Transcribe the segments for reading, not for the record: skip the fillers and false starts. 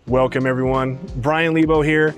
Welcome everyone, Brian LEBO here,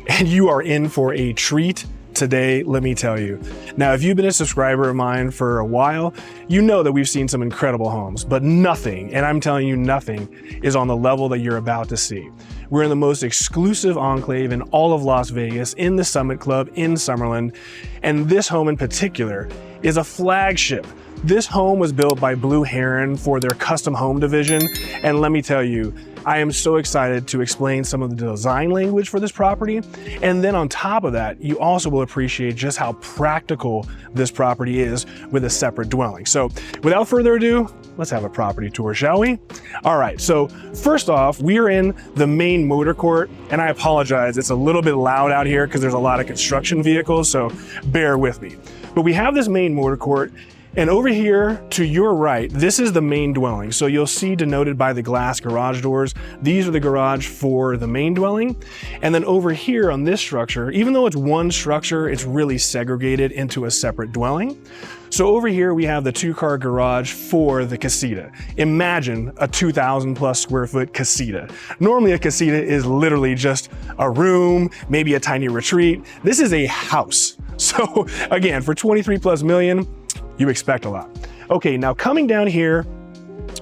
and you are in for a treat today, let me tell you. Now, if you've been a subscriber of mine for a while, you know that we've seen some incredible homes, but nothing, and I'm telling you nothing, is on the level that you're about to see. We're in the most exclusive enclave in all of Las Vegas, in the Summit Club in Summerlin, and this home in particular is a flagship. This home was built by Blue Heron for their custom home division, and let me tell you, I am so excited to explain some of the design language for this property. And then on top of that, you also will appreciate just how practical this property is with a separate dwelling. So without further ado, let's have a property tour, shall we? All right, so first off, we are in the main motor court, and I apologize, it's a little bit loud out here because there's a lot of construction vehicles, so bear with me. But we have this main motor court, and over here to your right, this is the main dwelling. So you'll see denoted by the glass garage doors, these are the garage for the main dwelling. And then over here on this structure, even though it's one structure, it's really segregated into a separate dwelling. So over here we have the 2-car garage for the Casita. Imagine a 2,000 plus square foot Casita. Normally a Casita is literally just a room, maybe a tiny retreat. This is a house. So again, for 23 plus million, you expect a lot. Okay, now coming down here,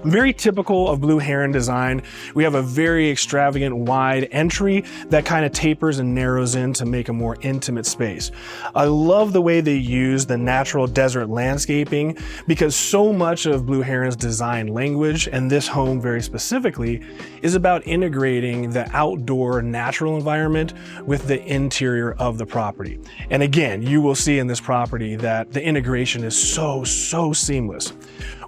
very typical of Blue Heron design, we have a very extravagant wide entry that kind of tapers and narrows in to make a more intimate space. I love the way they use the natural desert landscaping because so much of Blue Heron's design language, and this home very specifically, is about integrating the outdoor natural environment with the interior of the property. And again, you will see in this property that the integration is so seamless.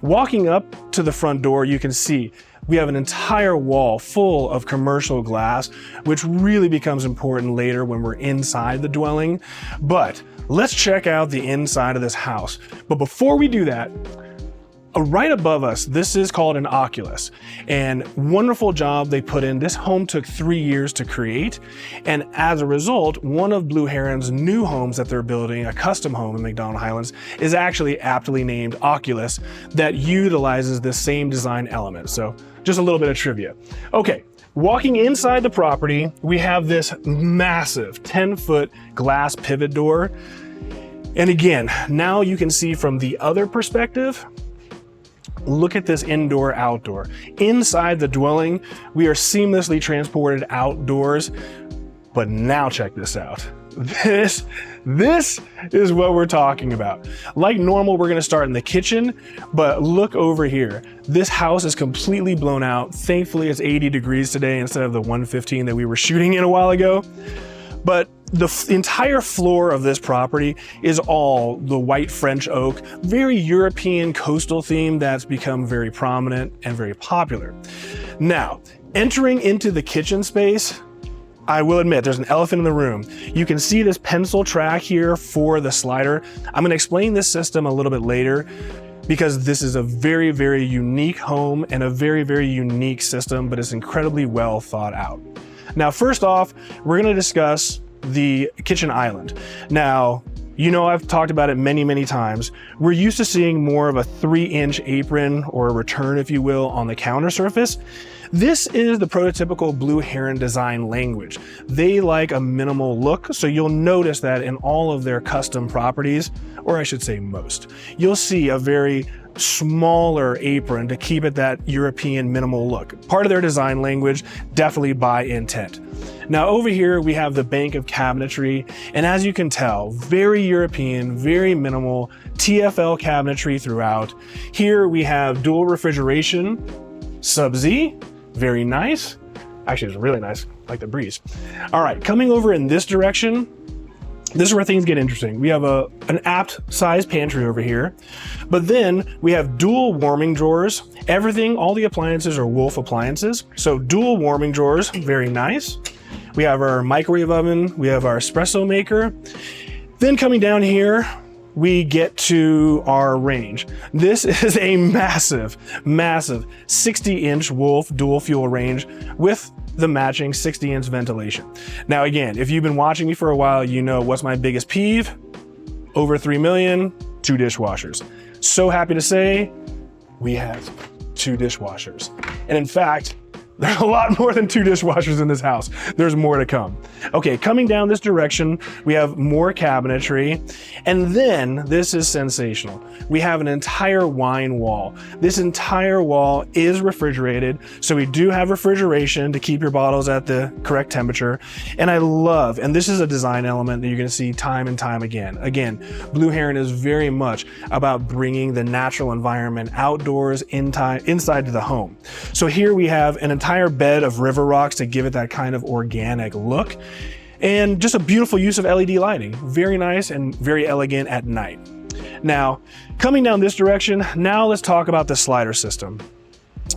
Walking up to the front door, you can see we have an entire wall full of commercial glass, which really becomes important later when we're inside the dwelling. But let's check out the inside of this house. But before we do that, right above us, this is called an oasis, and wonderful job they put in. This home took 3 years to create, and as a result, one of Blue Heron's new homes that they're building, a custom home in McDonald Highlands, is actually aptly named Oculus that utilizes the same design element. So just a little bit of trivia. Okay, walking inside the property, we have this massive 10-foot glass pivot door. And again, now you can see from the other perspective, look at this indoor outdoor. Inside the dwelling, we are seamlessly transported outdoors, but now check this out. This is what we're talking about. Like normal, we're gonna start in the kitchen, but look over here. This house is completely blown out. Thankfully, it's 80 degrees today instead of the 115 that we were shooting in a while ago. But the entire floor of this property is all the white French oak, very European coastal theme that's become very prominent and very popular. Now, entering into the kitchen space, I will admit there's an elephant in the room. You can see this pencil track here for the slider. I'm gonna explain this system a little bit later because this is a very unique home and a very unique system, but it's incredibly well thought out. Now, first off, we're gonna discuss the kitchen island. Now, you know I've talked about it many times. We're used to seeing more of a 3-inch apron or a return, if you will, on the counter surface. This is the prototypical Blue Heron design language. They like a minimal look, so you'll notice that in all of their custom properties, or I should say most, you'll see a very smaller apron to keep it that European minimal look. Part of their design language, definitely by intent. Now over here we have the bank of cabinetry, and as you can tell, very European, very minimal TFL cabinetry throughout. Here we have dual refrigeration, Sub-Z, very nice. Actually, it's really nice, like the breeze. All right, coming over in this direction, this is where things get interesting. We have an apt size pantry over here, but then we have dual warming drawers. Everything, all the appliances are Wolf appliances. So dual warming drawers, very nice. We have our microwave oven, we have our espresso maker. Then coming down here, we get to our range. This is a massive 60-inch Wolf dual fuel range with the matching 60-inch ventilation. Now again, if you've been watching me for a while, you know what's my biggest peeve? Over 3 million, 2 dishwashers. So happy to say we have 2 dishwashers. And in fact, There's a lot more than 2 dishwashers in this house. There's more to come. Okay, coming down this direction, we have more cabinetry. And then this is sensational. We have an entire wine wall. This entire wall is refrigerated. So we do have refrigeration to keep your bottles at the correct temperature. And I love, and this is a design element that you're gonna see time and time again. Again, Blue Heron is very much about bringing the natural environment outdoors inside to the home. So here we have an entire bed of river rocks to give it that kind of organic look, and just a beautiful use of LED lighting. Very nice and very elegant at night. Now, coming down this direction, now let's talk about the slider system.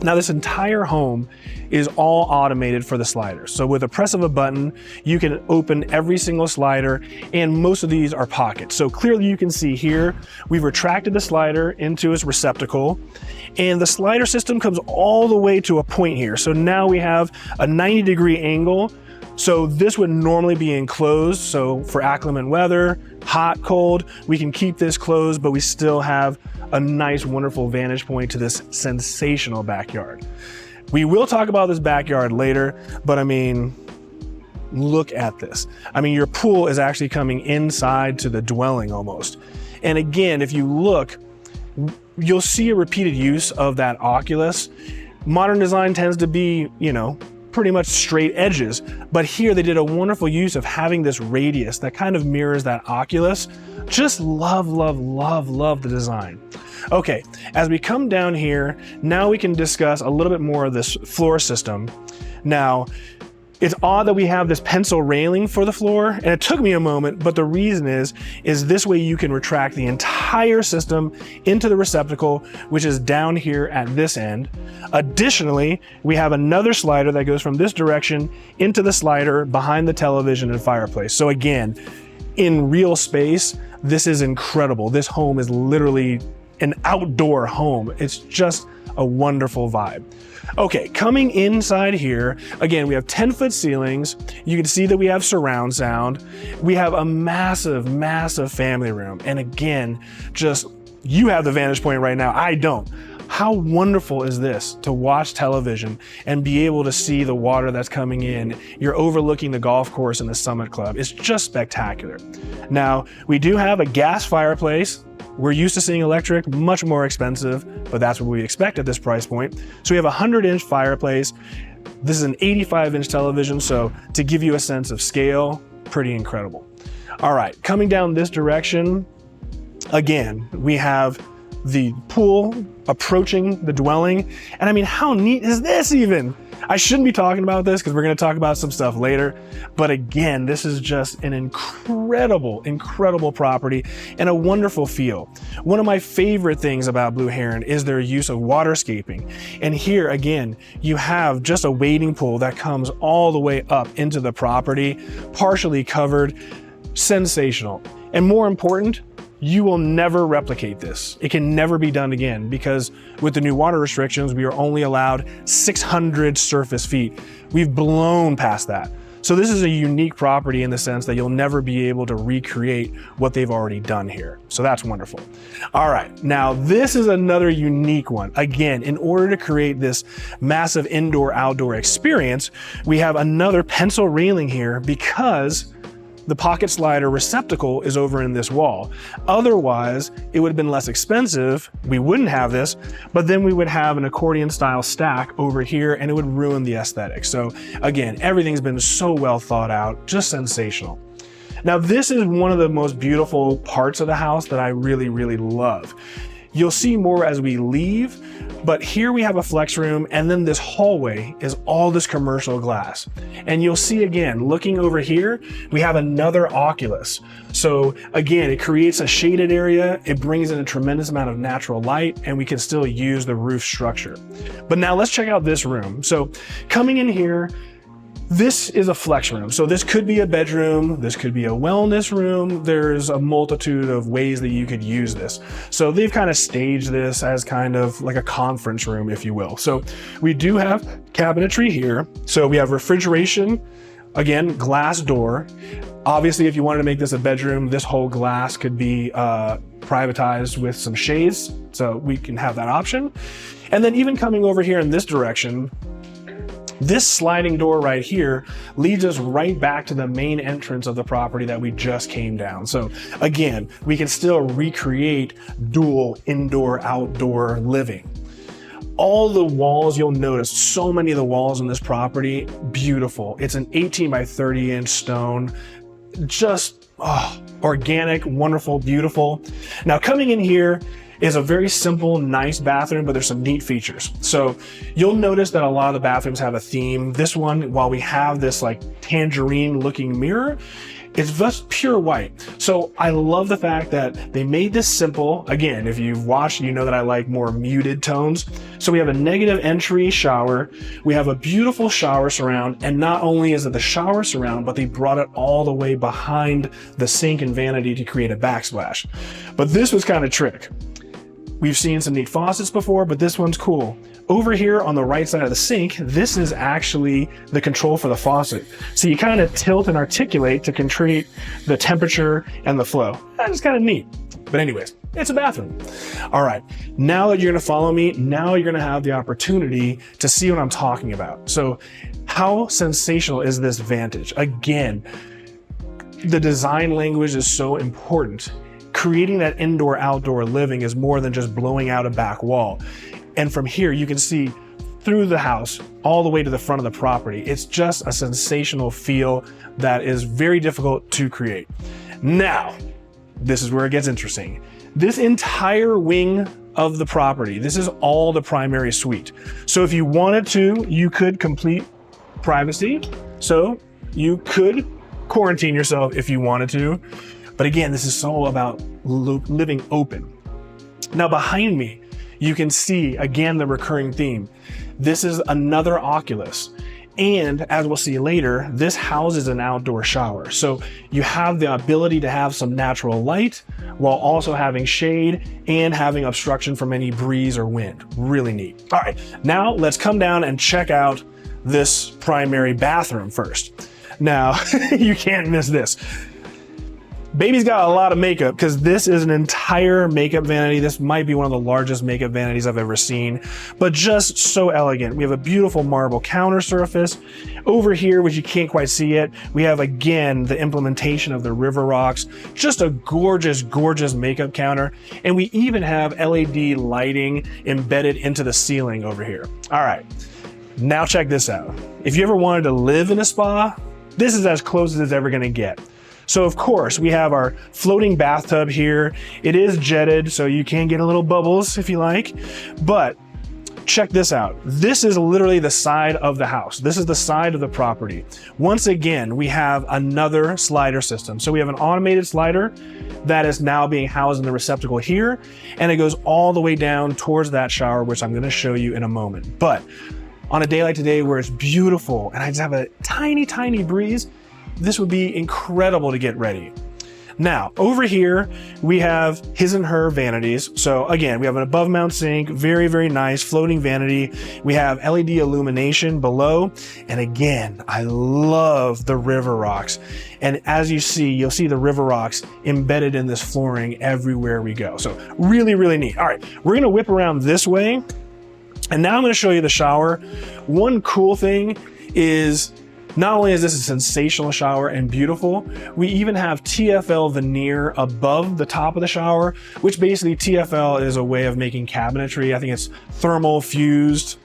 Now, this entire home is all automated for the sliders. So with a press of a button, you can open every single slider, and most of these are pockets. So clearly you can see here, we've retracted the slider into its receptacle, and the slider system comes all the way to a point here. So now we have a 90-degree angle. So this would normally be enclosed. So for acclimate weather, hot, cold, we can keep this closed, but we still have a nice, wonderful vantage point to this sensational backyard. We will talk about this backyard later, but I mean, look at this. I mean, your pool is actually coming inside to the dwelling almost. And again, if you look, you'll see a repeated use of that oculus. Modern design tends to be, you know, pretty much straight edges, but here they did a wonderful use of having this radius that kind of mirrors that oculus. Just love, love, love, love the design. Okay, as we come down here, now we can discuss a little bit more of this floor system. Now, it's odd that we have this pencil railing for the floor, and it took me a moment, but the reason is this way you can retract the entire system into the receptacle, which is down here at this end. Additionally, we have another slider that goes from this direction into the slider behind the television and fireplace. So again, in real space, this is incredible. This home is literally an outdoor home. It's just a wonderful vibe. Okay, coming inside here, again, we have 10-foot ceilings. You can see that we have surround sound. We have a massive, massive family room. And again, just, you have the vantage point right now. I don't. How wonderful is this to watch television and be able to see the water that's coming in? You're overlooking the golf course and the Summit Club. It's just spectacular. Now, we do have a gas fireplace. We're used to seeing electric, much more expensive, but that's what we expect at this price point. So we have a 100-inch fireplace. This is an 85-inch television, so to give you a sense of scale, pretty incredible. All right, coming down this direction, again, we have the pool approaching the dwelling. And I mean, how neat is this even? I shouldn't be talking about this because we're going to talk about some stuff later. But again, this is just an incredible, incredible property and a wonderful feel. One of my favorite things about Blue Heron is their use of waterscaping. And here again, you have just a wading pool that comes all the way up into the property, partially covered. Sensational. And more important, you will never replicate this. It can never be done again because with the new water restrictions, we are only allowed 600 surface feet. We've blown past that. So this is a unique property in the sense that you'll never be able to recreate what they've already done here. So that's wonderful. All right, now this is another unique one. Again, in order to create this massive indoor-outdoor experience, we have another pencil railing here because the pocket slider receptacle is over in this wall. Otherwise, it would have been less expensive. We wouldn't have this, but then we would have an accordion style stack over here and it would ruin the aesthetic. So again, everything's been so well thought out, just sensational. Now, this is one of the most beautiful parts of the house that I really, really love. You'll see more as we leave, but here we have a flex room and then this hallway is all this commercial glass. And you'll see again, looking over here, we have another oculus. So again, it creates a shaded area, it brings in a tremendous amount of natural light, and we can still use the roof structure. But now let's check out this room. So coming in here, this is a flex room. So this could be a bedroom, this could be a wellness room. There's a multitude of ways that you could use this. So they've kind of staged this as kind of like a conference room, if you will. So we do have cabinetry here. So we have refrigeration, again, glass door. Obviously, if you wanted to make this a bedroom, this whole glass could be privatized with some shades. So we can have that option. And then even coming over here in this direction, This sliding door right here leads us right back to the main entrance of the property that we just came down. So again, we can still recreate dual indoor-outdoor living. All the walls, you'll notice so many of the walls in this property, beautiful. It's an 18 by 30 inch stone, just organic, wonderful, beautiful. Now coming in here is a very simple, nice bathroom, but there's some neat features. So you'll notice that a lot of the bathrooms have a theme. This one, while we have this like tangerine looking mirror, it's just pure white. So I love the fact that they made this simple. Again, if you've watched, you know that I like more muted tones. So we have a negative entry shower. We have a beautiful shower surround. And not only is it the shower surround, but they brought it all the way behind the sink and vanity to create a backsplash. But this was kind of trick. We've seen some neat faucets before, but this one's cool. Over here on the right side of the sink, this is actually the control for the faucet. So you kind of tilt and articulate to control the temperature and the flow. That's kind of neat. But anyways, it's a bathroom. All right, now that you're gonna follow me, now you're gonna have the opportunity to see what I'm talking about. So how sensational is this vantage? Again, the design language is so important. Creating that indoor-outdoor living is more than just blowing out a back wall. And from here, you can see through the house, all the way to the front of the property. It's just a sensational feel that is very difficult to create. Now, this is where it gets interesting. This entire wing of the property, this is all the primary suite. So if you wanted to, you could complete privacy. So you could quarantine yourself if you wanted to. But again, this is all about living open. Now behind me, you can see, again, the recurring theme. This is another Oculus. And as we'll see later, this houses an outdoor shower. So you have the ability to have some natural light while also having shade and having obstruction from any breeze or wind. Really neat. All right, now let's come down and check out this primary bathroom first. Now, you can't miss this. Baby's got a lot of makeup because this is an entire makeup vanity. This might be one of the largest makeup vanities I've ever seen, but just so elegant. We have a beautiful marble counter surface. Over here, which you can't quite see yet, we have again the implementation of the river rocks. Just a gorgeous, gorgeous makeup counter. And we even have LED lighting embedded into the ceiling over here. All right, now check this out. If you ever wanted to live in a spa, this is as close as it's ever gonna get. So of course, we have our floating bathtub here. It is jetted, so you can get a little bubbles if you like, but check this out. This is literally the side of the house. This is the side of the property. Once again, we have another slider system. So we have an automated slider that is now being housed in the receptacle here, and it goes all the way down towards that shower, which I'm gonna show you in a moment. But on a day like today where it's beautiful and I just have a tiny, tiny breeze, this would be incredible to get ready. Now, over here, we have his and her vanities. So again, we have an above mount sink, very, very nice floating vanity. We have LED illumination below. And again, I love the river rocks. And as you see, you'll see the river rocks embedded in this flooring everywhere we go. So really, really neat. All right, we're gonna whip around this way. And now I'm gonna show you the shower. One cool thing is, not only is this a sensational shower and beautiful, we even have TFL veneer above the top of the shower, which basically TFL is a way of making cabinetry. I think it's thermal fused.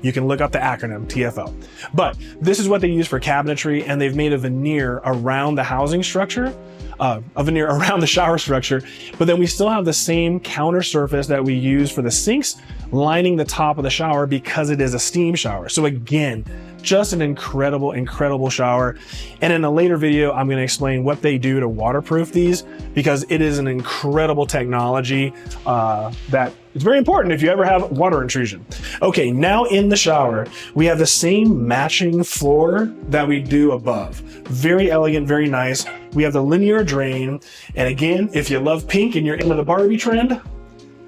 You can look up the acronym TFL. But this is what they use for cabinetry, and they've made a veneer around the housing structure, a veneer around the shower structure, but then we still have the same counter surface that we use for the sinks lining the top of the shower because it is a steam shower. So again, just an incredible, incredible shower. And in a later video, I'm gonna explain what they do to waterproof these because it is an incredible technology that is very important if you ever have water intrusion. Okay, now in the shower, we have the same matching floor that we do above. Very elegant, very nice. We have the linear drain. And again, if you love pink and you're into the Barbie trend,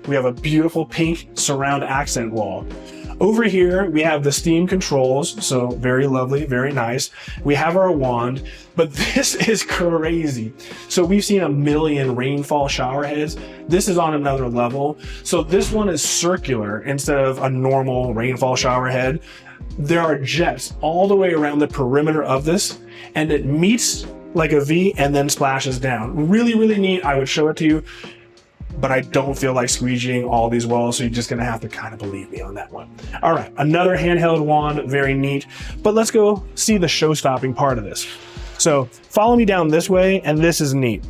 we have a beautiful pink surround accent wall. Over here, we have the steam controls. So very lovely, very nice. We have our wand, but this is crazy. So we've seen a million rainfall shower heads. This is on another level. So this one is circular instead of a normal rainfall shower head. There are jets all the way around the perimeter of this, and it meets like a V and then splashes down. Really, really neat. I would show it to you, but I don't feel like squeegeeing all these walls, so you're just gonna have to kind of believe me on that one. All right, another handheld wand, very neat. But let's go see the show-stopping part of this. So follow me down this way, and this is neat.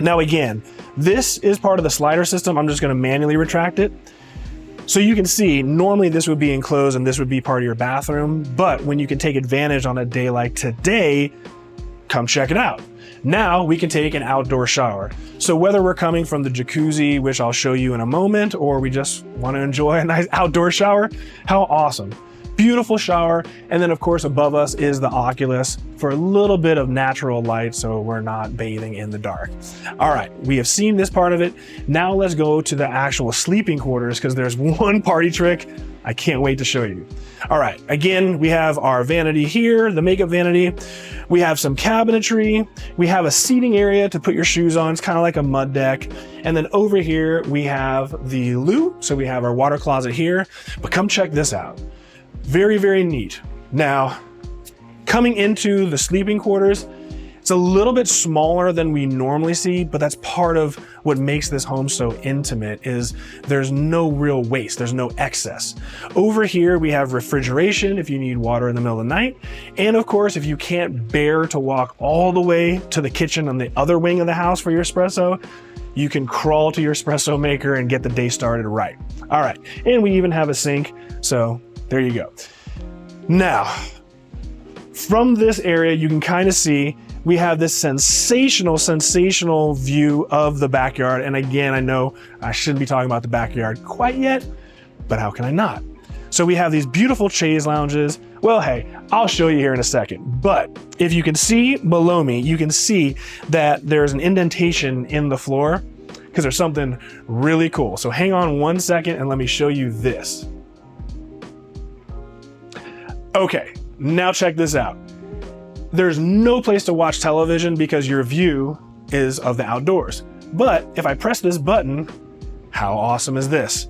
Now again, this is part of the slider system. I'm just gonna manually retract it. So you can see, normally this would be enclosed and this would be part of your bathroom, but when you can take advantage on a day like today, come check it out. Now we can take an outdoor shower. So whether we're coming from the jacuzzi, which I'll show you in a moment, or we just want to enjoy a nice outdoor shower, how awesome. Beautiful shower. And then of course above us is the Oculus for a little bit of natural light so we're not bathing in the dark. All right, we have seen this part of it. Now let's go to the actual sleeping quarters, because there's one party trick I can't wait to show you. All right, again, we have our vanity here, the makeup vanity. We have some cabinetry. We have a seating area to put your shoes on. It's kind of like a mud deck. And then over here, we have the loo. So we have our water closet here, but come check this out. Very, very neat. Now, coming into the sleeping quarters, it's a little bit smaller than we normally see, but that's part of what makes this home so intimate is there's no real waste, there's no excess. Over here, we have refrigeration if you need water in the middle of the night. And of course, if you can't bear to walk all the way to the kitchen on the other wing of the house for your espresso, you can crawl to your espresso maker and get the day started right. All right, and we even have a sink, so there you go. Now, from this area, you can kind of see we have this sensational view of the backyard. And again, I know I shouldn't be talking about the backyard quite yet, but how can I not? So we have these beautiful chaise lounges. Well, hey, I'll show you here in a second. But if you can see below me, you can see that there's an indentation in the floor because there's something really cool. So hang on 1 second and let me show you this. Okay, now check this out. There's no place to watch television because your view is of the outdoors. But if I press this button, how awesome is this?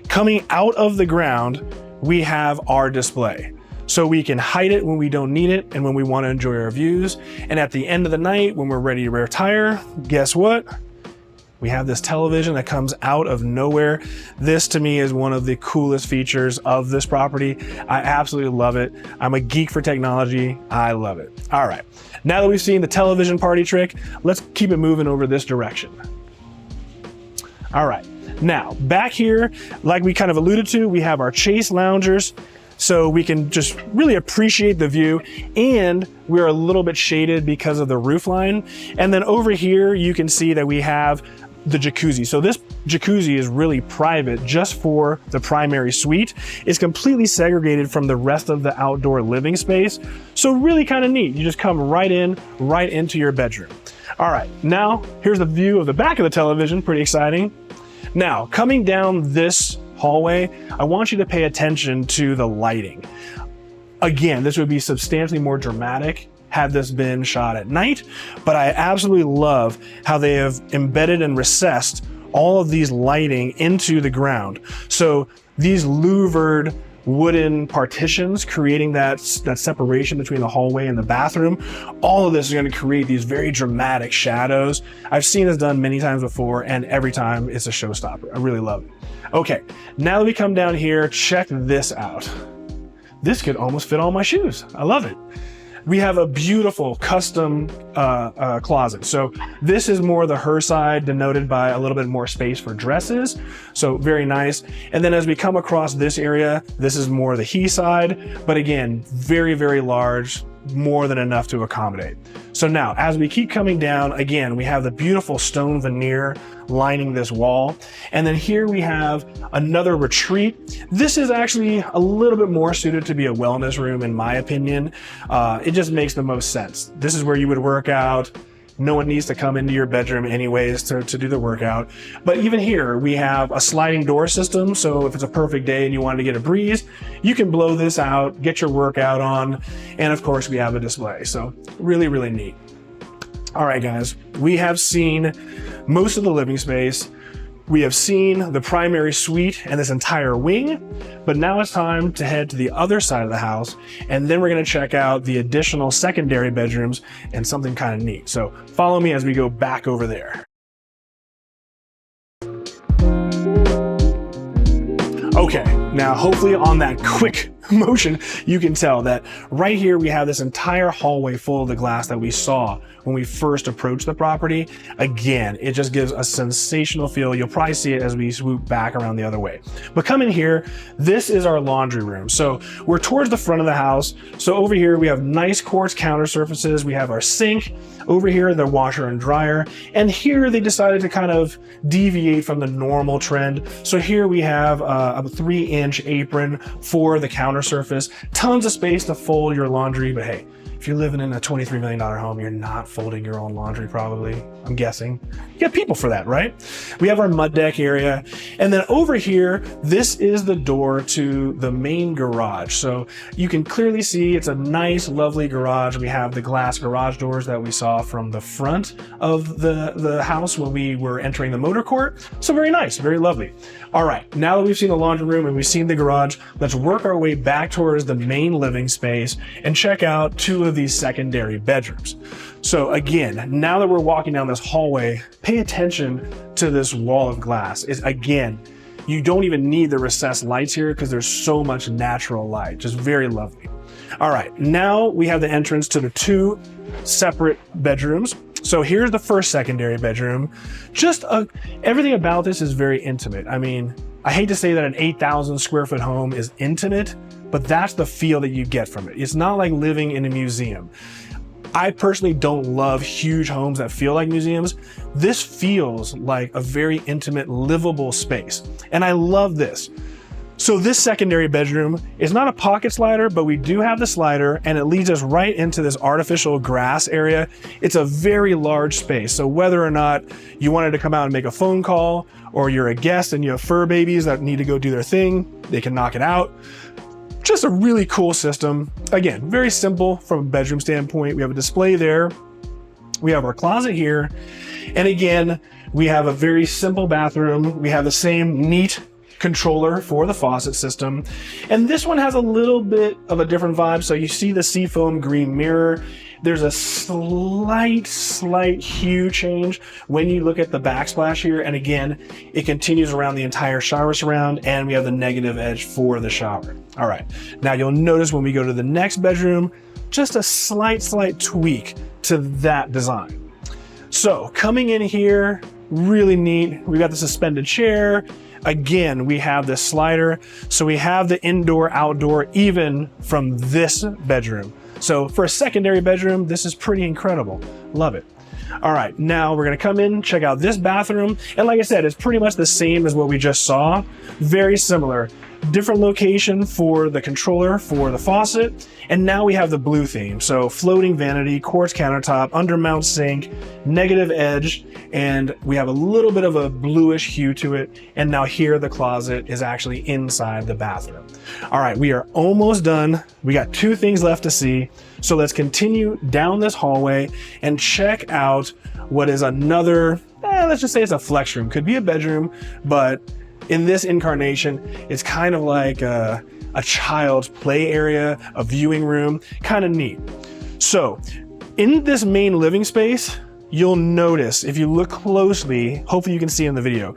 Coming out of the ground, we have our display. So we can hide it when we don't need it and when we want to enjoy our views. And at the end of the night, when we're ready to retire, guess what? We have this television that comes out of nowhere. This to me is one of the coolest features of this property. I absolutely love it. I'm a geek for technology. I love it. All right, now that we've seen the television party trick, let's keep it moving over this direction. All right, now back here, like we kind of alluded to, we have our chaise loungers. So we can just really appreciate the view, and we're a little bit shaded because of the roof line. And then over here, you can see that we have the jacuzzi. So this jacuzzi is really private just for the primary suite. It's completely segregated from the rest of the outdoor living space. So really kind of neat. You just come right into your bedroom. All right, now here's the view of the back of the television, pretty exciting. Now, coming down this hallway, I want you to pay attention to the lighting. Again, this would be substantially more dramatic had this been shot at night, but I absolutely love how they have embedded and recessed all of these lighting into the ground. So these louvered wooden partitions creating that separation between the hallway and the bathroom, all of this is going to create these very dramatic shadows. I've seen this done many times before, and every time it's a showstopper. I really love it. Okay, now that we come down here, check this out. This could almost fit all my shoes. I love it. We have a beautiful custom closet. So this is more the her side, denoted by a little bit more space for dresses. So very nice. And then as we come across this area, this is more the he side, but again, very, very large, more than enough to accommodate. So now, as we keep coming down, again, we have the beautiful stone veneer lining this wall. And then here we have another retreat. This is actually a little bit more suited to be a wellness room, in my opinion. It just makes the most sense. This is where you would work out, No one needs to come into your bedroom anyways to do the workout. But even here, we have a sliding door system. So if it's a perfect day and you wanted to get a breeze, you can blow this out, get your workout on. And of course, we have a display. So really, really neat. All right, guys, we have seen most of the living space. We have seen the primary suite and this entire wing, but now it's time to head to the other side of the house, and then we're gonna check out the additional secondary bedrooms and something kind of neat. So follow me as we go back over there. Okay, now hopefully on that quick motion, you can tell that right here we have this entire hallway full of the glass that we saw when we first approached the property. Again, it just gives a sensational feel. You'll probably see it as we swoop back around the other way. But come in here, this is our laundry room. So we're towards the front of the house. So over here we have nice quartz counter surfaces. We have our sink. Over here, the washer and dryer. And here they decided to kind of deviate from the normal trend. So here we have a 3-inch apron for the counter surface. Tons of space to fold your laundry, but hey, if you're living in a $23 million home, you're not folding your own laundry probably, I'm guessing. You got people for that, right? We have our mud deck area. And then over here, this is the door to the main garage. So you can clearly see it's a nice, lovely garage. We have the glass garage doors that we saw from the front of the house when we were entering the motor court. So very nice, very lovely. All right, now that we've seen the laundry room and we've seen the garage, let's work our way back towards the main living space and check out 2 of these secondary bedrooms. So again, now that we're walking down this hallway, pay attention to this wall of glass. Again, you don't even need the recessed lights here because there's so much natural light, just very lovely. All right, now we have the entrance to the 2 separate bedrooms. So here's the first secondary bedroom. Everything about this is very intimate. I mean, I hate to say that an 8,000 square foot home is intimate, but that's the feel that you get from it. It's not like living in a museum. I personally don't love huge homes that feel like museums. This feels like a very intimate, livable space. And I love this. So this secondary bedroom is not a pocket slider, but we do have the slider and it leads us right into this artificial grass area. It's a very large space. So whether or not you wanted to come out and make a phone call, or you're a guest and you have fur babies that need to go do their thing, they can knock it out. Just a really cool system. Again, very simple from a bedroom standpoint. We have a display there. We have our closet here. And again, we have a very simple bathroom. We have the same neat controller for the faucet system. And this one has a little bit of a different vibe. So you see the seafoam green mirror. There's a slight hue change when you look at the backsplash here. And again, it continues around the entire shower surround, and we have the negative edge for the shower. All right, now you'll notice when we go to the next bedroom, just a slight tweak to that design. So coming in here, really neat. We got the suspended chair. Again, we have this slider. So we have the indoor, outdoor, even from this bedroom. So for a secondary bedroom, this is pretty incredible. Love it. All right, now we're gonna come in, check out this bathroom. And like I said, it's pretty much the same as what we just saw. Very similar. Different location for the controller for the faucet. And now we have the blue theme. So floating vanity, quartz countertop, undermount sink, negative edge, and we have a little bit of a bluish hue to it. And now here the closet is actually inside the bathroom. All right, we are almost done. We got 2 things left to see. So let's continue down this hallway and check out what is another, let's just say it's a flex room. Could be a bedroom, but in this incarnation, it's kind of like a child's play area, a viewing room, kind of neat. So in this main living space, you'll notice if you look closely, hopefully you can see in the video,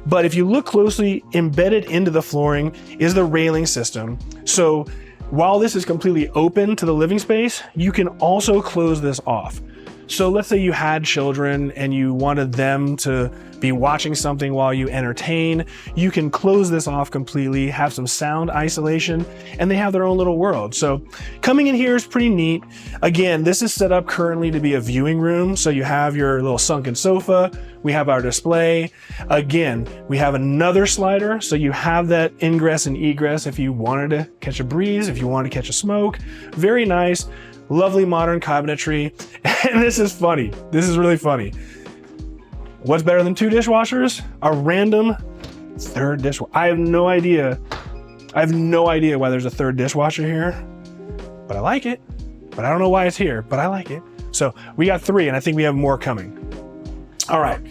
but if you look closely, embedded into the flooring is the railing system. So while this is completely open to the living space, you can also close this off. So let's say you had children and you wanted them to be watching something while you entertain, you can close this off completely, have some sound isolation, and they have their own little world. So coming in here is pretty neat. Again, this is set up currently to be a viewing room. So you have your little sunken sofa, we have our display. Again, we have another slider. So you have that ingress and egress if you wanted to catch a breeze, if you want to catch a smoke. Very nice. Lovely modern cabinetry. And this is funny. This is really funny. What's better than 2 dishwashers? A random 3rd dishwasher. I have no idea. I have no idea why there's a 3rd dishwasher here, but I like it. But I don't know why it's here, but I like it. So we got 3, and I think we have more coming. All right,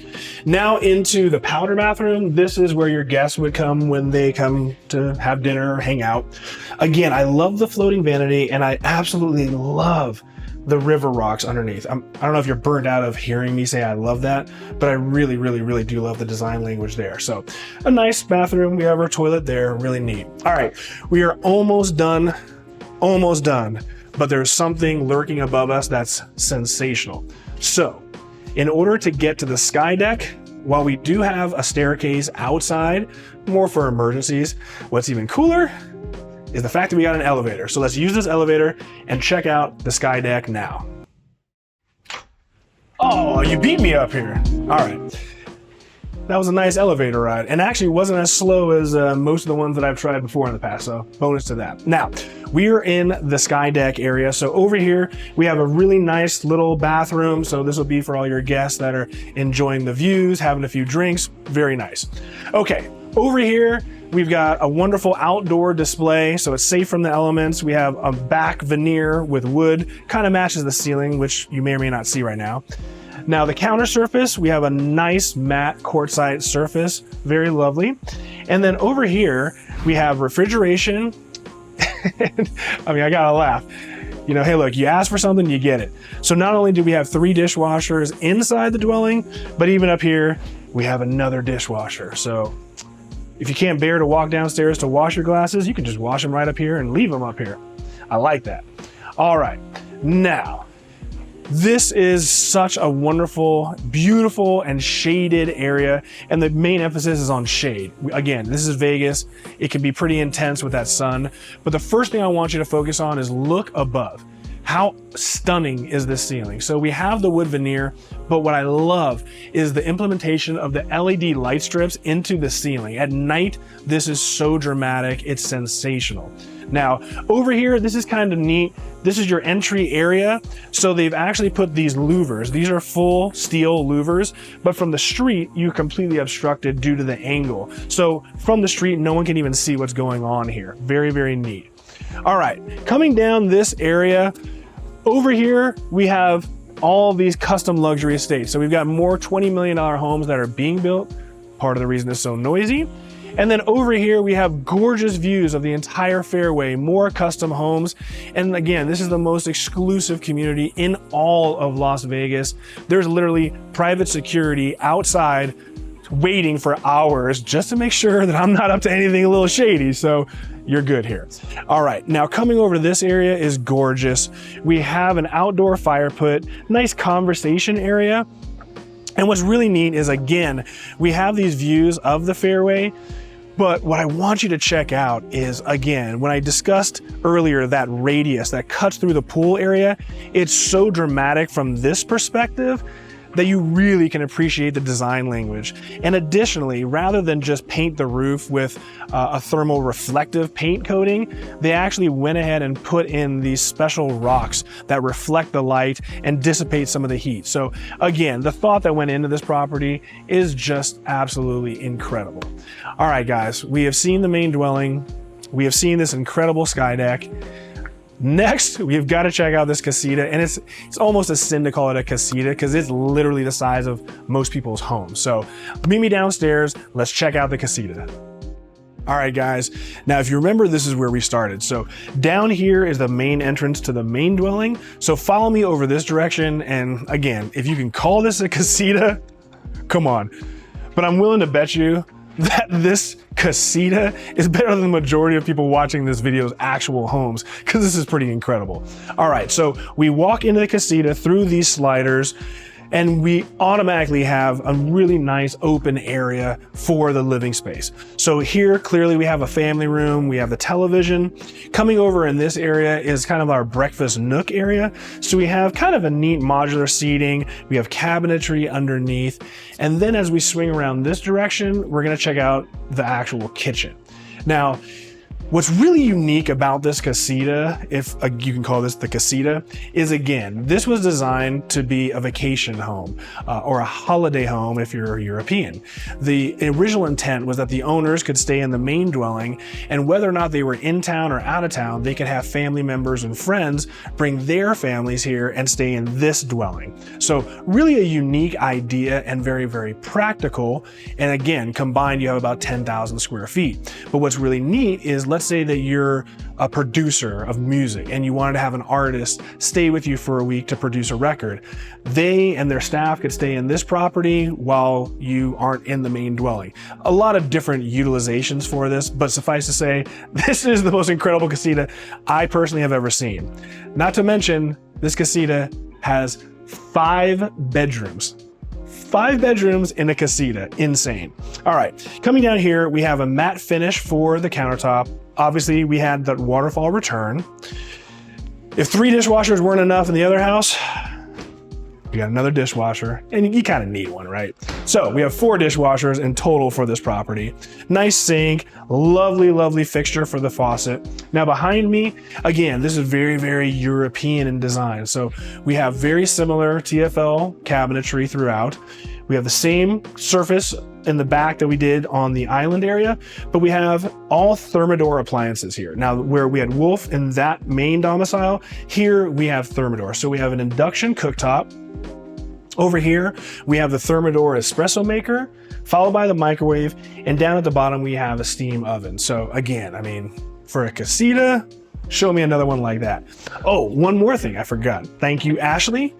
now into the powder bathroom. This is where your guests would come when they come to have dinner or hang out. Again, I love the floating vanity, and I absolutely love the river rocks underneath. I don't know if you're burnt out of hearing me say I love that, but I really, really, really do love the design language there. So a nice bathroom. We have our toilet there, really neat. All right, we are almost done, but there's something lurking above us that's sensational. So in order to get to the sky deck, while we do have a staircase outside, more for emergencies, what's even cooler is the fact that we got an elevator. So let's use this elevator and check out the sky deck now. Oh, you beat me up here. All right. That was a nice elevator ride, and actually wasn't as slow as most of the ones that I've tried before in the past, so bonus to that. Now, we are in the sky deck area. So over here, we have a really nice little bathroom. So this will be for all your guests that are enjoying the views, having a few drinks. Very nice. Okay, over here, we've got a wonderful outdoor display, so it's safe from the elements. We have a back veneer with wood, kind of matches the ceiling, which you may or may not see right now. Now the counter surface, we have a nice matte quartzite surface, very lovely. And then over here, we have refrigeration. I mean, I gotta laugh. You know, hey, look, you ask for something, you get it. So not only do we have 3 dishwashers inside the dwelling, but even up here, we have another dishwasher. So if you can't bear to walk downstairs to wash your glasses, you can just wash them right up here and leave them up here. I like that. All right, now, this is such a wonderful, beautiful, and shaded area, and the main emphasis is on shade. Again, this is Vegas. It can be pretty intense with that sun, but the first thing I want you to focus on is look above. How stunning is this ceiling? So we have the wood veneer, but what I love is the implementation of the LED light strips into the ceiling. At night, this is so dramatic, it's sensational. Now, over here, this is kind of neat. This is your entry area. So they've actually put these louvers. These are full steel louvers, but from the street, you're completely obstructed due to the angle. So from the street, no one can even see what's going on here. Very, very neat. All right, coming down this area, over here, we have all these custom luxury estates. So we've got more $20 million homes that are being built. Part of the reason it's so noisy. And then over here, we have gorgeous views of the entire fairway, more custom homes. And again, this is the most exclusive community in all of Las Vegas. There's literally private security outside waiting for hours just to make sure that I'm not up to anything a little shady. So you're good here. All right, now coming over to this area is gorgeous. We have an outdoor fire pit, nice conversation area. And what's really neat is, again, we have these views of the fairway, but what I want you to check out is, again, when I discussed earlier that radius that cuts through the pool area, it's so dramatic from this perspective that you really can appreciate the design language. And additionally, rather than just paint the roof with a thermal reflective paint coating, they actually went ahead and put in these special rocks that reflect the light and dissipate some of the heat. So again, the thought that went into this property is just absolutely incredible. All right, guys, we have seen the main dwelling. We have seen this incredible sky deck. Next, we've got to check out this casita, and it's almost a sin to call it a casita because it's literally the size of most people's homes. So meet me downstairs, let's check out the casita. All right, guys, now if you remember, this is where we started. So down here is the main entrance to the main dwelling. So follow me over this direction, and again, if you can call this a casita, come on. But I'm willing to bet you that this casita is better than the majority of people watching this video's actual homes, because this is pretty incredible. All right, so we walk into the casita through these sliders, and we automatically have a really nice open area for the living space. So here, clearly we have a family room, we have the television. Coming over in this area is kind of our breakfast nook area. So we have kind of a neat modular seating, we have cabinetry underneath. And then as we swing around this direction, we're gonna check out the actual kitchen. Now, What's really unique about this Casita, if you can call this the Casita, is again, this was designed to be a vacation home or a holiday home if you're European. The original intent was that the owners could stay in the main dwelling, and whether or not they were in town or out of town, they could have family members and friends bring their families here and stay in this dwelling. So really a unique idea and very, very practical. And again, combined, you have about 10,000 square feet. But what's really neat is, let's say that you're a producer of music and you wanted to have an artist stay with you for a week to produce a record. They and their staff could stay in this property while you aren't in the main dwelling. A lot of different utilizations for this, but suffice to say, this is the most incredible Casita I personally have ever seen. Not to mention, this Casita has 5 bedrooms. 5 bedrooms in a Casita, insane. All right, coming down here, we have a matte finish for the countertop. Obviously, we had that waterfall return. If 3 dishwashers weren't enough in the other house, we got another dishwasher, and you kind of need one, right? So we have 4 dishwashers in total for this property. Nice sink, lovely, lovely fixture for the faucet. Now behind me, again, this is very, very European in design. So we have very similar TFL cabinetry throughout. We have the same surface in the back that we did on the island area, but we have all Thermador appliances here. Now, where we had Wolf in that main domicile, here we have Thermador. So we have an induction cooktop. Over here, we have the Thermador espresso maker, followed by the microwave, and down at the bottom, we have a steam oven. So again, I mean, for a Casita, show me another one like that. Oh, one more thing I forgot. Thank you, Ashley.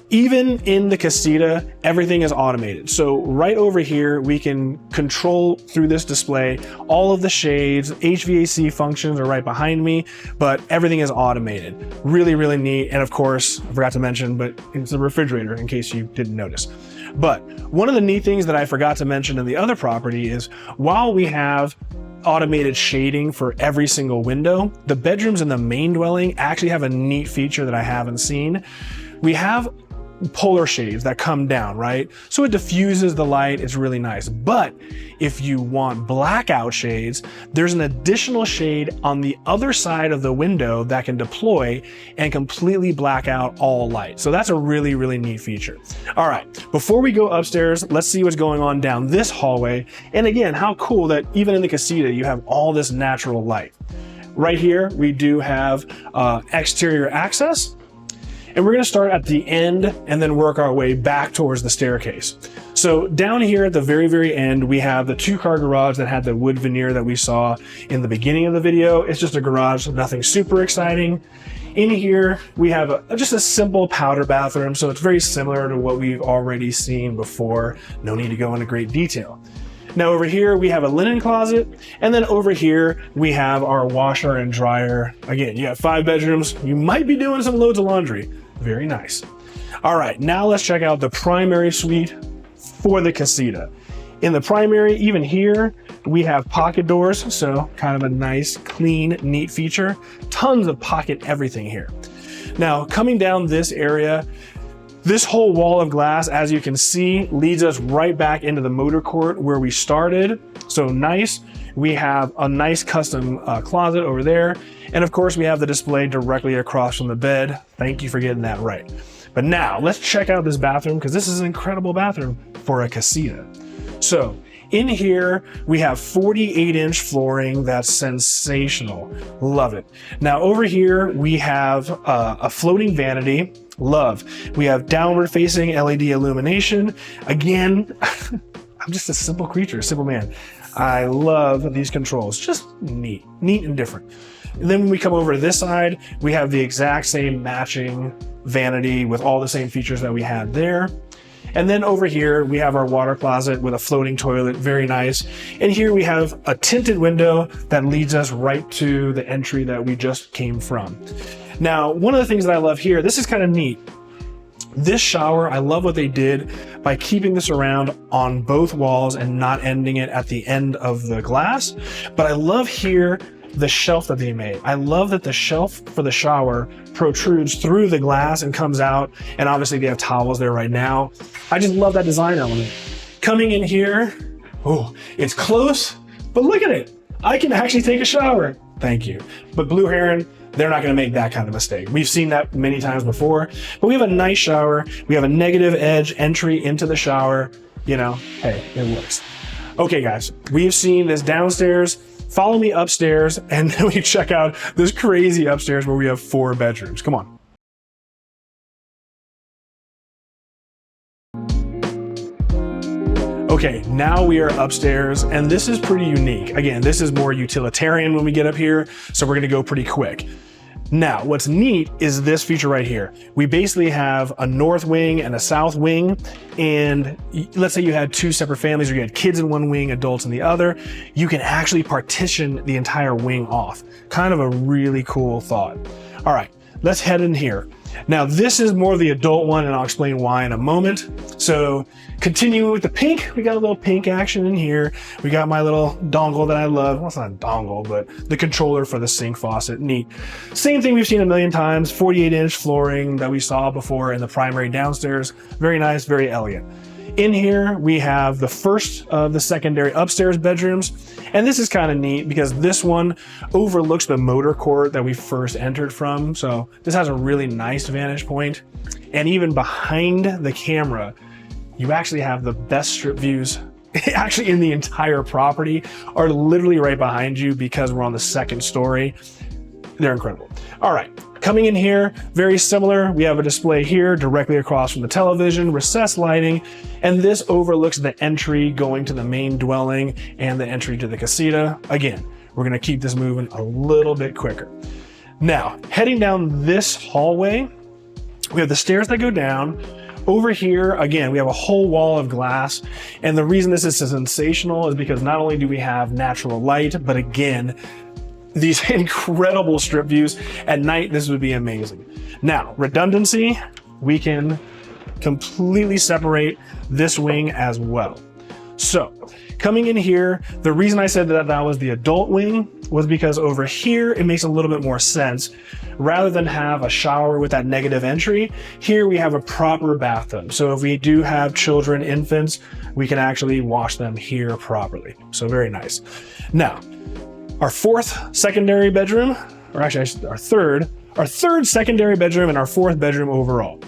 Even in the Casita, everything is automated. So right over here, we can control through this display all of the shades. HVAC functions are right behind me, but everything is automated. Really, really neat. And of course, I forgot to mention, but it's a refrigerator in case you didn't notice. But one of the neat things that I forgot to mention in the other property is, while we have automated shading for every single window, the bedrooms in the main dwelling actually have a neat feature that I haven't seen. We have polar shades that come down, right? So it diffuses the light, it's really nice. But if you want blackout shades, there's an additional shade on the other side of the window that can deploy and completely black out all light. So that's a really, really neat feature. All right, before we go upstairs, let's see what's going on down this hallway. And again, how cool that even in the Casita, you have all this natural light. Right here, we do have exterior access. And we're gonna start at the end and then work our way back towards the staircase. So down here at the very, very end, we have the 2-car garage that had the wood veneer that we saw in the beginning of the video. It's just a garage, nothing super exciting. In here, we have just a simple powder bathroom. So it's very similar to what we've already seen before. No need to go into great detail. Now over here, we have a linen closet, and then over here, we have our washer and dryer. Again, you have 5 bedrooms. You might be doing some loads of laundry. Very nice. All right, now let's check out the primary suite for the Casita. In the primary, even here, we have pocket doors, so kind of a nice, clean, neat feature. Tons of pocket everything here. Now, coming down this area, this whole wall of glass, as you can see, leads us right back into the motor court where we started. So nice. We have a nice custom closet over there. And of course, we have the display directly across from the bed. Thank you for getting that right. But now let's check out this bathroom, because this is an incredible bathroom for a Casita. So in here, we have 48-inch flooring that's sensational. Love it. Now over here, we have a floating vanity. Love. We have downward facing LED illumination. Again, I'm just a simple creature, a simple man. I love these controls, just neat and different. And then when we come over to this side, we have the exact same matching vanity with all the same features that we had there. And then over here, we have our water closet with a floating toilet, very nice. And here we have a tinted window that leads us right to the entry that we just came from. Now, one of the things that I love here, this is kind of neat. This shower, I love what they did by keeping this around on both walls and not ending it at the end of the glass. But I love here the shelf that they made. I love that the shelf for the shower protrudes through the glass and comes out. And obviously they have towels there right now. I just love that design element. Coming in here, oh, it's close, but look at it. I can actually take a shower. Thank you. But Blue Heron, they're not gonna make that kind of mistake. We've seen that many times before, but we have a nice shower. We have a negative edge entry into the shower. You know, hey, it works. Okay guys, we've seen this downstairs. Follow me upstairs and then we check out this crazy upstairs where we have 4 bedrooms. Come on. Okay, now we are upstairs and this is pretty unique. Again, this is more utilitarian when we get up here, so we're gonna go pretty quick. Now, what's neat is this feature right here. We basically have a north wing and a south wing, and let's say you had 2 separate families or you had kids in one wing, adults in the other, you can actually partition the entire wing off. Kind of a really cool thought. All right, let's head in here. Now, this is more of the adult one, and I'll explain why in a moment. So, continuing with the pink, we got a little pink action in here. We got my little dongle that I love. Well, it's not a dongle, but the controller for the sink faucet. Neat. Same thing we've seen a million times, 48-inch flooring that we saw before in the primary downstairs. Very nice, very elegant. In here, we have the first of the secondary upstairs bedrooms. And this is kind of neat because this one overlooks the motor court that we first entered from. So this has a really nice vantage point. And even behind the camera, you actually have the best strip views actually in the entire property are literally right behind you because we're on the 2nd story. They're incredible. All right. Coming in here, very similar. We have a display here directly across from the television, recessed lighting, and this overlooks the entry going to the main dwelling and the entry to the casita. Again, we're gonna keep this moving a little bit quicker. Now, heading down this hallway, we have the stairs that go down. Over here, again, we have a whole wall of glass. And the reason this is so sensational is because not only do we have natural light, but again, these incredible strip views. At night, this would be amazing. Now, redundancy, we can completely separate this wing as well. So, coming in here, the reason I said that that was the adult wing was because over here, it makes a little bit more sense. Rather than have a shower with that negative entry, here we have a proper bathtub. So if we do have children, infants, we can actually wash them here properly. So very nice. Now, our 4th secondary bedroom, or actually our third secondary bedroom and our 4th bedroom overall.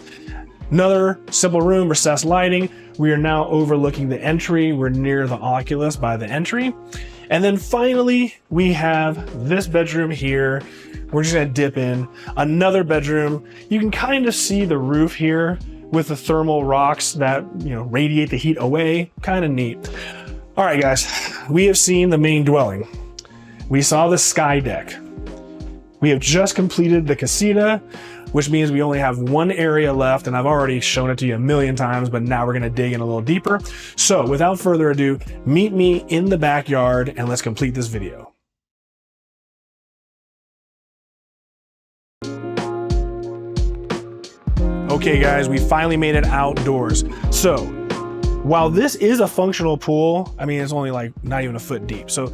Another simple room, recessed lighting. We are now overlooking the entry. We're near the Oculus by the entry. And then finally, we have this bedroom here. We're just gonna dip in. Another bedroom. You can kind of see the roof here with the thermal rocks that, radiate the heat away. Kind of neat. All right, guys, we have seen the main dwelling. We saw the sky deck. We have just completed the casita, which means we only have one area left, and I've already shown it to you a million times, but now we're gonna dig in a little deeper. So without further ado, meet me in the backyard and let's complete this video. Okay guys, we finally made it outdoors. So, while this is a functional pool, I mean, it's only like not even a foot deep. So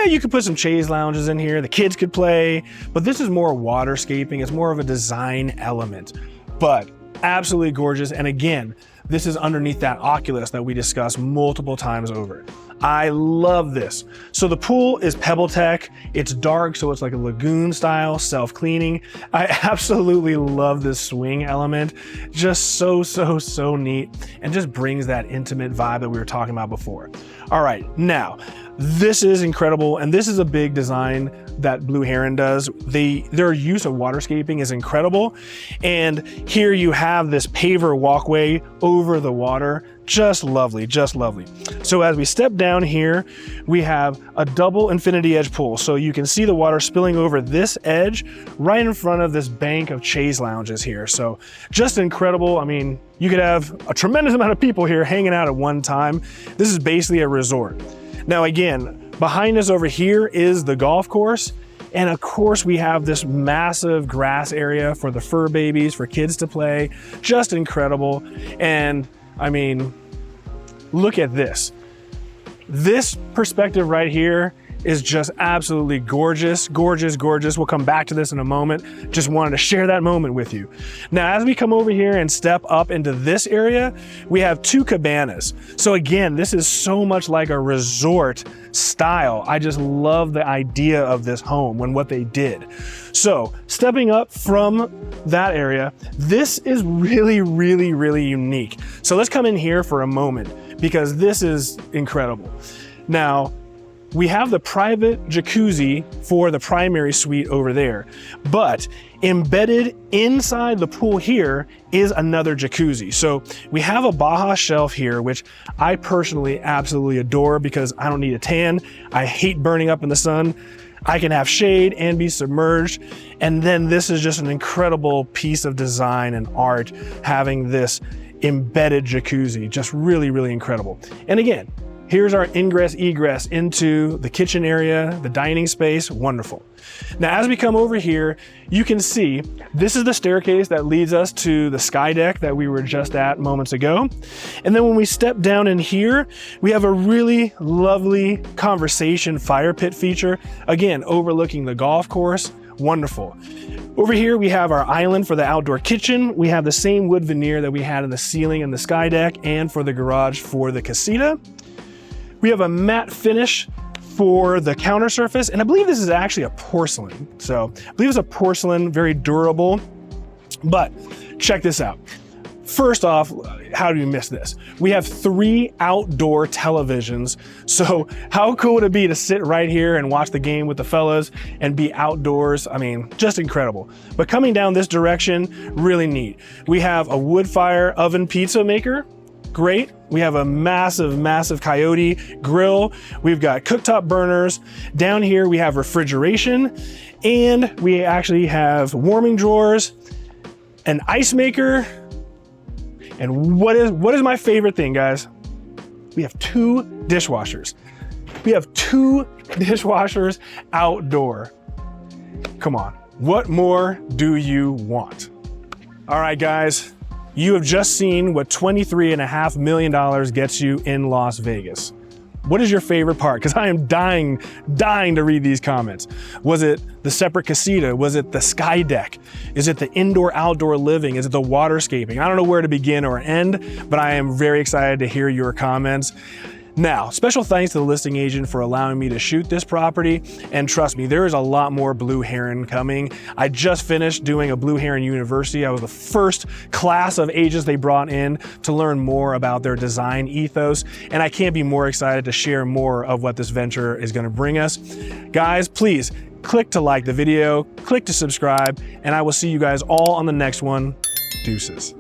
you could put some chaise lounges in here. The kids could play, but this is more waterscaping. It's more of a design element, but absolutely gorgeous. And again, this is underneath that Oculus that we discussed multiple times over. I love this. So the pool is Pebble Tech. It's dark, so it's like a lagoon style, self-cleaning. I absolutely love this swing element. Just so neat, and just brings that intimate vibe that we were talking about before. All right, now, this is incredible, and this is a big design that Blue Heron does. Their use of waterscaping is incredible, and here you have this paver walkway over the water. Just lovely, just lovely. So as we step down here, we have a double infinity edge pool. So you can see the water spilling over this edge right in front of this bank of chaise lounges here. So just incredible. I mean, you could have a tremendous amount of people here hanging out at one time. This is basically a resort. Now again, behind us over here is the golf course. And of course we have this massive grass area for the fur babies, for kids to play. Just incredible. And I mean, look at this. This perspective right here is just absolutely gorgeous, gorgeous, gorgeous. We'll come back to this in a moment. Just wanted to share that moment with you. Now, as we come over here and step up into this area, we have 2 cabanas. So again, this is so much like a resort style. I just love the idea of this home and what they did. So stepping up from that area, this is really, really, really unique. So let's come in here for a moment because this is incredible. Now, we have the private jacuzzi for the primary suite over there, but embedded inside the pool here is another jacuzzi. So we have a Baja shelf here, which I personally absolutely adore because I don't need a tan. I hate burning up in the sun. I can have shade and be submerged. And then this is just an incredible piece of design and art, having this embedded jacuzzi, just really, really incredible. And again, here's our ingress egress into the kitchen area, the dining space, wonderful. Now, as we come over here, you can see this is the staircase that leads us to the sky deck that we were just at moments ago. And then when we step down in here, we have a really lovely conversation fire pit feature, again, overlooking the golf course, wonderful. Over here, we have our island for the outdoor kitchen. We have the same wood veneer that we had in the ceiling and the sky deck and for the garage for the Casita. We have a matte finish for the counter surface, and I believe this is actually a porcelain. So I believe it's a porcelain, very durable, but check this out. First off, how do you miss this? We have 3 outdoor televisions. So how cool would it be to sit right here and watch the game with the fellas and be outdoors? I mean, just incredible. But coming down this direction, really neat. We have a wood fire oven pizza maker. Great. We have a massive, massive Coyote grill. We've got cooktop burners. Down here, we have refrigeration, and we actually have warming drawers, an ice maker, and what is my favorite thing, guys? We have 2 dishwashers. We have 2 dishwashers outdoor. Come on, what more do you want? All right, guys. You have just seen what $23.5 million gets you in Las Vegas. What is your favorite part? Because I am dying to read these comments. Was it the separate casita? Was it the sky deck? Is it the indoor-outdoor living? Is it the waterscaping? I don't know where to begin or end, but I am very excited to hear your comments. Now, special thanks to the listing agent for allowing me to shoot this property. And trust me, there is a lot more Blue Heron coming. I just finished doing a Blue Heron University. I was the first class of agents they brought in to learn more about their design ethos. And I can't be more excited to share more of what this venture is going to bring us. Guys, please click to like the video, click to subscribe, and I will see you guys all on the next one. Deuces.